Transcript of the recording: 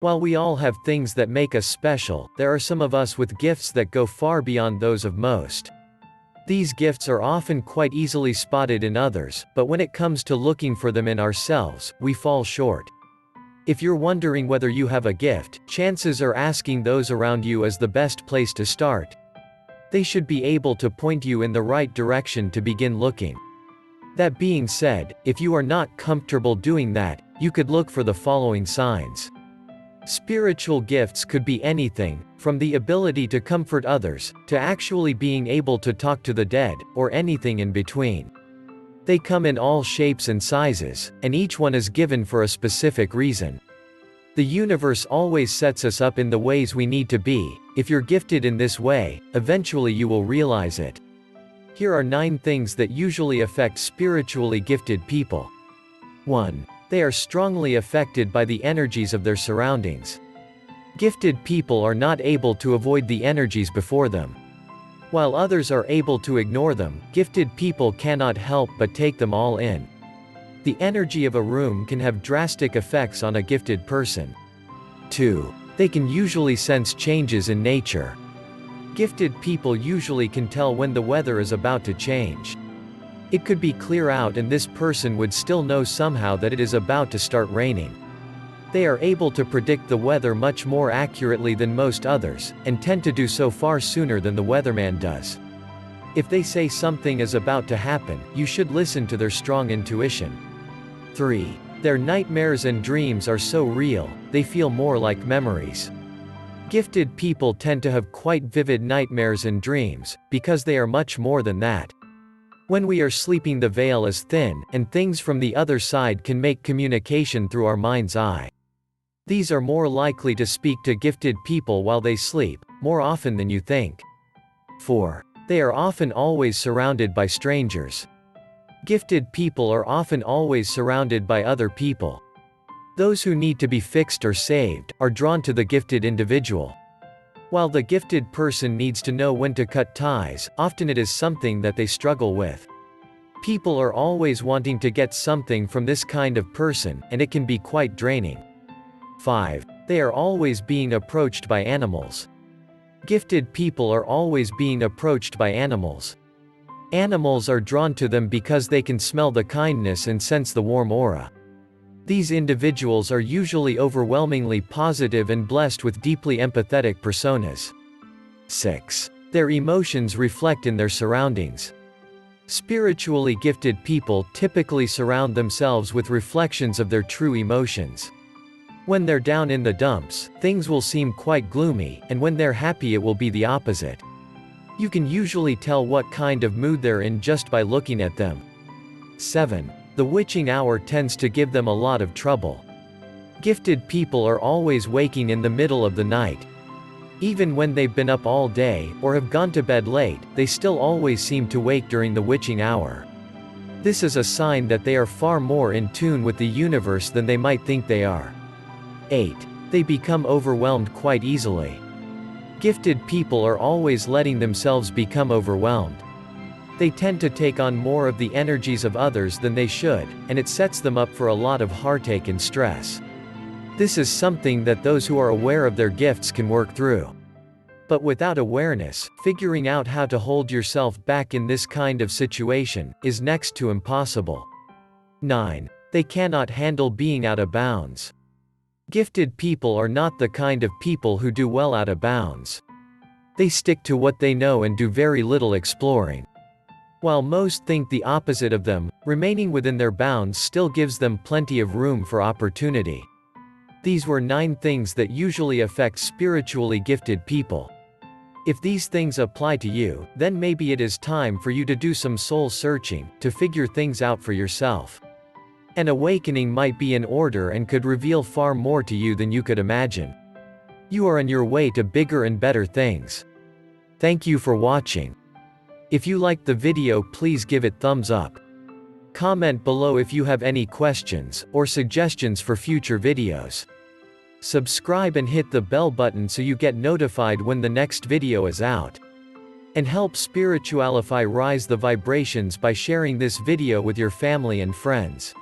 While we all have things that make us special, there are some of us with gifts that go far beyond those of most. These gifts are often quite easily spotted in others, but when it comes to looking for them in ourselves, we fall short. If you're wondering whether you have a gift, chances are asking those around you is the best place to start. They should be able to point you in the right direction to begin looking. That being said, if you are not comfortable doing that, you could look for the following signs. Spiritual gifts could be anything, from the ability to comfort others, to actually being able to talk to the dead, or anything in between. They come in all shapes and sizes, and each one is given for a specific reason. The universe always sets us up in the ways we need to be. If you're gifted in this way, eventually you will realize it. Here are 9 things that usually affect spiritually gifted people. 1. They are strongly affected by the energies of their surroundings. Gifted people are not able to avoid the energies before them. While others are able to ignore them, gifted people cannot help but take them all in. The energy of a room can have drastic effects on a gifted person. 2. They can usually sense changes in nature. Gifted people usually can tell when the weather is about to change. It could be clear out and this person would still know somehow that it is about to start raining. They are able to predict the weather much more accurately than most others, and tend to do so far sooner than the weatherman does. If they say something is about to happen, you should listen to their strong intuition. 3. Their nightmares and dreams are so real, they feel more like memories. Gifted people tend to have quite vivid nightmares and dreams, because they are much more than that. When we are sleeping, the veil is thin, and things from the other side can make communication through our mind's eye. These are more likely to speak to gifted people while they sleep, more often than you think. 4. They are often always surrounded by strangers. Gifted people are often always surrounded by other people. Those who need to be fixed or saved are drawn to the gifted individual. While the gifted person needs to know when to cut ties, often it is something that they struggle with. People are always wanting to get something from this kind of person, and it can be quite draining. 5. They are always being approached by animals. Gifted people are always being approached by animals. Animals are drawn to them because they can smell the kindness and sense the warm aura. These individuals are usually overwhelmingly positive and blessed with deeply empathetic personas. 6. Their emotions reflect in their surroundings. Spiritually gifted people typically surround themselves with reflections of their true emotions. When they're down in the dumps, things will seem quite gloomy, and when they're happy it will be the opposite. You can usually tell what kind of mood they're in just by looking at them. 7. The witching hour tends to give them a lot of trouble. Gifted people are always waking in the middle of the night. Even when they've been up all day, or have gone to bed late, they still always seem to wake during the witching hour. This is a sign that they are far more in tune with the universe than they might think they are. 8. They become overwhelmed quite easily. Gifted people are always letting themselves become overwhelmed. They tend to take on more of the energies of others than they should, and it sets them up for a lot of heartache and stress. This is something that those who are aware of their gifts can work through. But without awareness, figuring out how to hold yourself back in this kind of situation is next to impossible. 9. They cannot handle being out of bounds. Gifted people are not the kind of people who do well out of bounds. They stick to what they know and do very little exploring. While most think the opposite of them, remaining within their bounds still gives them plenty of room for opportunity. These were 9 things that usually affect spiritually gifted people. If these things apply to you, then maybe it is time for you to do some soul searching, to figure things out for yourself. An awakening might be in order and could reveal far more to you than you could imagine. You are on your way to bigger and better things. Thank you for watching. If you liked the video, please give it thumbs up. Comment below if you have any questions or suggestions for future videos. Subscribe and hit the bell button so you get notified when the next video is out. And help Spiritualify rise the vibrations by sharing this video with your family and friends.